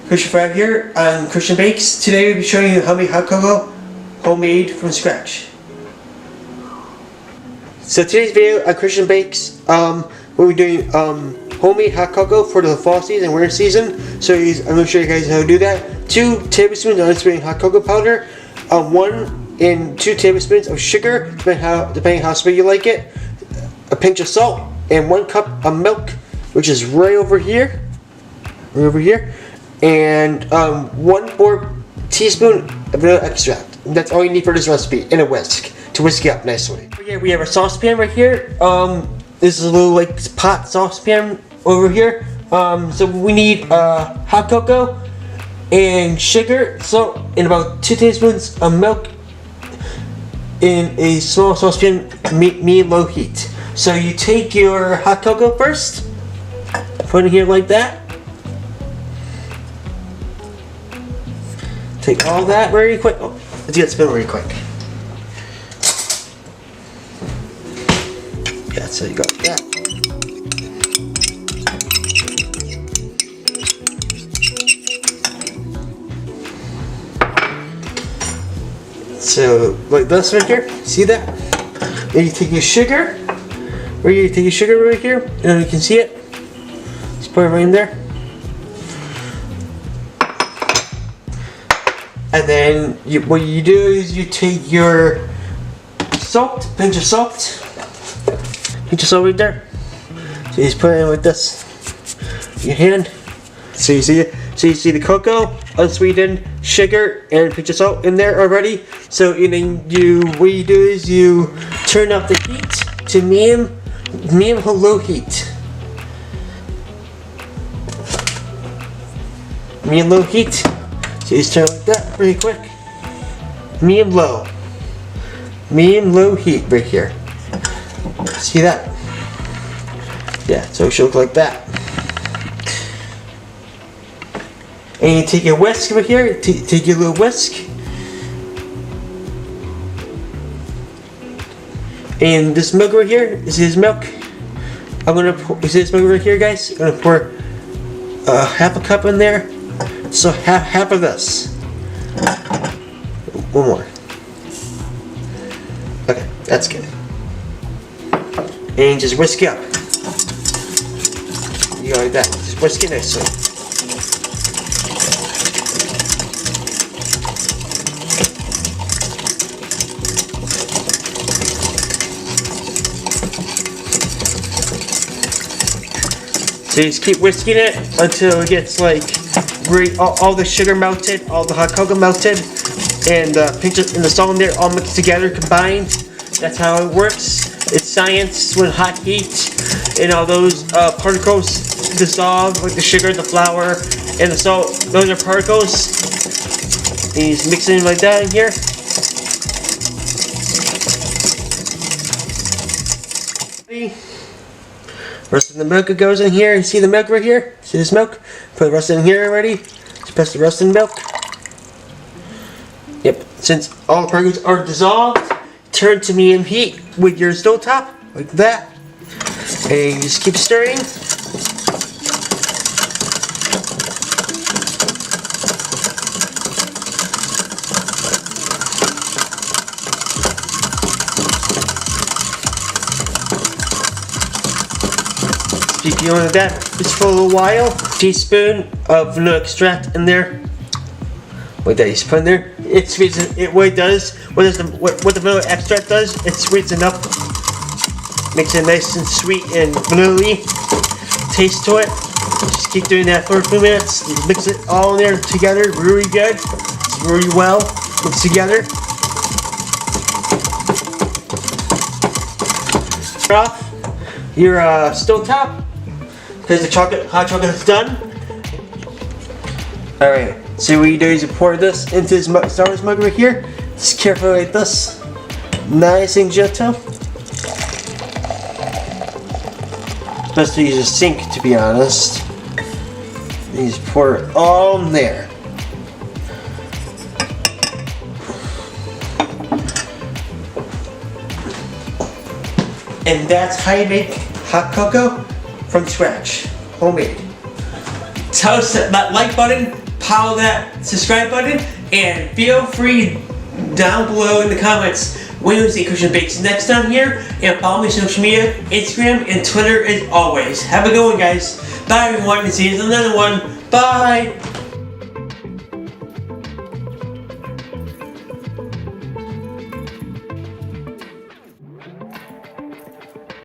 Cristian Fab here on Cristian Bakes. Today we'll be showing you how to make hot cocoa homemade from scratch. So today's video on Cristian Bakes, we'll be doing homemade hot cocoa for the fall season and winter season. So I'm going to show you guys how to do that. 2 tablespoons of unsweetened hot cocoa powder, 1 and 2 tablespoons of sugar, depending how sweet you like it, a pinch of salt, and 1 cup of milk, which is right over here, and 1/4 teaspoon of vanilla extract. That's all you need for this recipe, and a whisk to whisk it up nicely. Here we have a saucepan right here. This is a little like pot saucepan over here. So we need hot cocoa and sugar, salt, and about 2 tablespoons of milk in a small saucepan, medium low heat. So you take your hot cocoa first, put it here like that. Take all that very quick. Oh, let's get it spilled very quick. Yeah, so you got that. So, like this right here, see that? Then you take your sugar, right here, and you can see it. Just put it right in there. And then what you do is you take your salt, pinch of salt right there. So you just put it in like this, your hand. So you see the cocoa, unsweetened, sugar, and a pinch of salt in there already. So what you do is you turn up the heat to medium low heat. Medium low heat. So you just turn it like that really quick. Medium low heat right here. See that? Yeah, so it should look like that. And you take your whisk over here, take your little whisk. And this milk right here, this is milk. I'm gonna pour, you see this milk right here, guys? I'm gonna pour half a cup in there. So half of this. One more. Okay, that's good. And just whisk it up. You go like that. Just whisk it nicely. So you just keep whisking it until it gets like all the sugar melted, all the hot cocoa melted, and the salt in there all mixed together, combined. That's how it works. It's science with hot heat, and all those particles dissolve, like the sugar, the flour, and the salt. Those are particles. And you just mix it in like that in here. Rest of the milk goes in here. You see the milk right here? See this milk? Put the rest in here already. Just press the rest in the milk. Yep. Since all the particles are dissolved, turn to medium heat with your stove top, like that. And you just keep stirring. Keep doing that just for a little while. Teaspoon of vanilla extract in there. Like that, you just put in there. It sweets it. What it does, what the vanilla extract does, it sweets it up. Makes it nice and sweet and vanilla-y taste to it. Just keep doing that for a few minutes. You mix it all in there together, really good, really well mixed together. Turn off your stove top. Because the hot chocolate is done. Alright, so what you do is you pour this into this Starburst mug right here. Just carefully like this. Nice and gentle. Best to use a sink, to be honest. You just pour it all in there. And that's how you make hot cocoa from scratch, homemade. Toast that like button, pound that subscribe button, and feel free down below in the comments when you see Cristian Bakes next time here, and follow me on social media, Instagram and Twitter as always. Have a good one, guys. Bye everyone, and see you in another one. Bye!